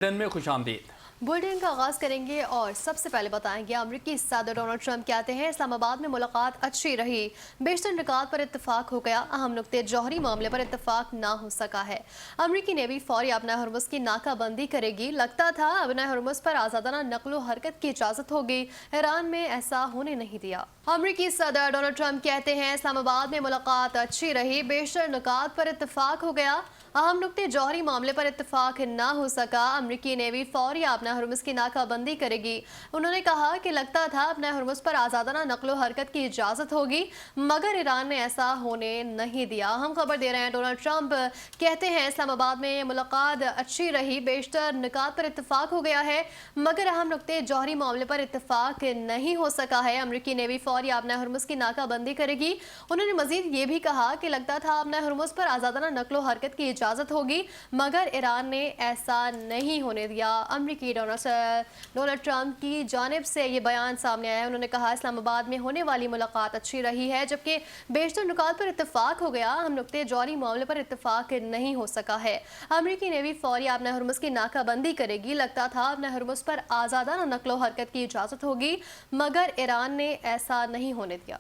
में खुश आमदीद। बुलेटिन का आगाज करेंगे और सबसे पहले बताएंगे अमरीकी सदर डोनाल्ड ट्रंप कहते हैं इस्लामाबाद में मुलाकात अच्छी रही, बेशतर निकात पर इत्तेफाक हो गया, अहम नुक्ते जौहरी मामले पर इत्तेफाक ना हो सका है। अमरीकी नेवी फौरी अपना हरमुज की नाकाबंदी करेगी, लगता था अपना हरमुज पर आजादाना नकलो हरकत की इजाजत होगी, ईरान में ऐसा होने नहीं दिया। अमरीकी सदर डोनाल्ड ट्रंप कहते हैं इस्लामाबाद में मुलाकात अच्छी रही, बेशतर निकात पर इत्तेफाक हो गया, अहम नुक्ते जौहरी मामले पर इत्तेफाक ना हो सका। अमरीकी नेवी फौरी अपना हरमुज की नाकाबंदी करेगी। उन्होंने कहा कि लगता था अपना हरमुज पर आजादाना नकलो हरकत की इजाजत होगी, मगर ईरान ने ऐसा होने नहीं दिया। हम खबर दे रहे हैं डोनाल्ड ट्रंप कहते हैं इस्लामाबाद में मुलाकात अच्छी रही, बेशतर निकात पर इत्तेफाक हो गया है, मगर अहम नुक्ते जौहरी मामले पर इत्तेफाक नहीं हो सका है। अमरीकी नेवी फौरी अपना हरमुज की नाकाबंदी करेगी। उन्होंने मजीद ये भी कहा कि लगता था अपना हरमुज पर आजादाना नकलो हरकत की इजाजत होगी, मगर ईरान ने ऐसा नहीं होने दिया। अमरीकी डोनाल्ड ट्रंप की जानिब से ये बयान सामने आया है। उन्होंने कहा इस्लामाबाद में होने वाली मुलाकात अच्छी रही है, जबकि बेशतर नुकात पर इत्तेफाक हो गया, हम नुक्ते जौहरी मामले पर इत्तेफाक नहीं हो सका है। अमरीकी नेवी फौरी अपना हरमुज की नाकाबंदी करेगी, लगता था अपना हरमुज पर आजादाना नकलो हरकत की इजाजत होगी, मगर ईरान ने ऐसा नहीं होने दिया।